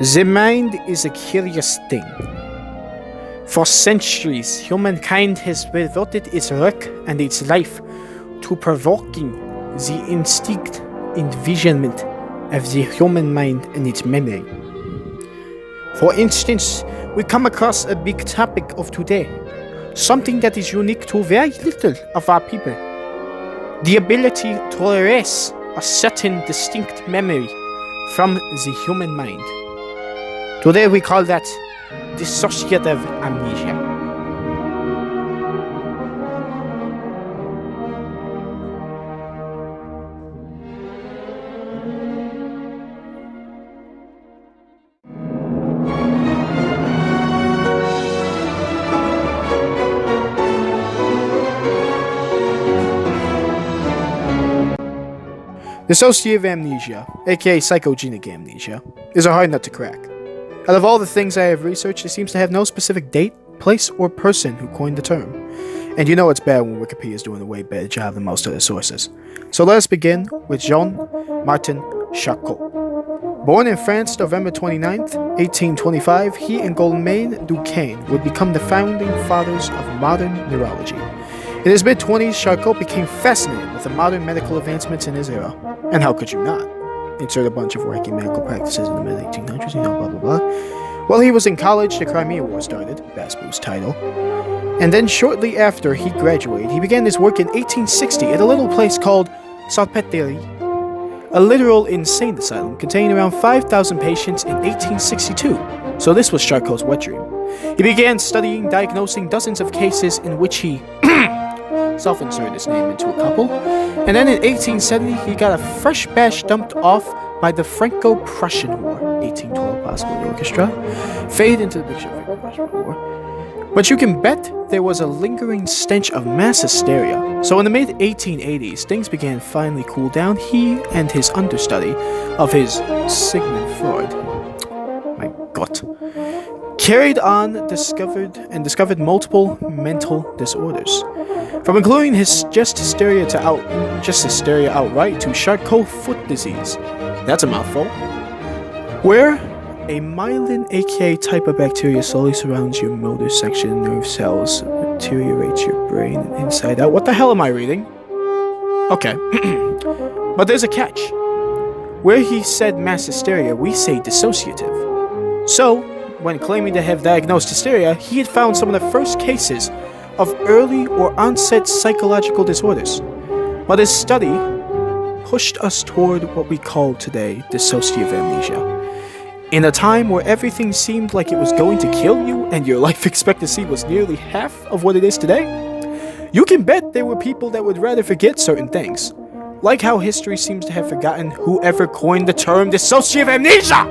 The mind is a curious thing. For centuries, humankind has devoted its work and its life to provoking the instinct envisionment of the human mind and its memory. For instance, we come across a big topic of today, something that is unique to very little of our people. The ability to erase a certain distinct memory from the human mind. Today we call that dissociative amnesia. Dissociative amnesia, aka psychogenic amnesia, is a hard nut to crack. Out of all the things I have researched, it seems to have no specific date, place, or person who coined the term. And you know it's bad when Wikipedia is doing a way better job than most other sources. So let us begin with Jean-Martin Charcot. Born in France, November 29th, 1825, he and Guillaume Duquesne would become the founding fathers of modern neurology. In his mid-20s, Charcot became fascinated with the modern medical advancements in his era. And how could you not? Insert a bunch of wacky medical practices in the mid-1800s, blah blah blah. While he was in college, the Crimea War started, Basbu's title. And then shortly after he graduated, he began his work in 1860 at a little place called Salpêtrière, a literal insane asylum containing around 5,000 patients in 1862. So this was Charcot's wet dream. He began studying, diagnosing dozens of cases in which he self-inserted his name into a couple, and then in 1870 he got a fresh batch dumped off by the Franco-Prussian War, 1812 possibly the orchestra, fade into the picture of the Franco-Prussian War. But you can bet there was a lingering stench of mass hysteria. So in the mid-1880s, things began finally cool down. He and his understudy of his Sigmund Freud, my God, carried on discovered multiple mental disorders. From including hysteria outright to Charcot foot disease. That's a mouthful. Where a myelin, aka type of bacteria, slowly surrounds your motor section and nerve cells, deteriorates your brain inside out. What the hell am I reading? Okay. But there's a catch. Where he said mass hysteria, we say dissociative. So, when claiming to have diagnosed hysteria, he had found some of the first cases of early or onset psychological disorders. But his study pushed us toward what we call today dissociative amnesia. In a time where everything seemed like it was going to kill you and your life expectancy was nearly half of what it is today, you can bet there were people that would rather forget certain things. Like how history seems to have forgotten whoever coined the term dissociative amnesia!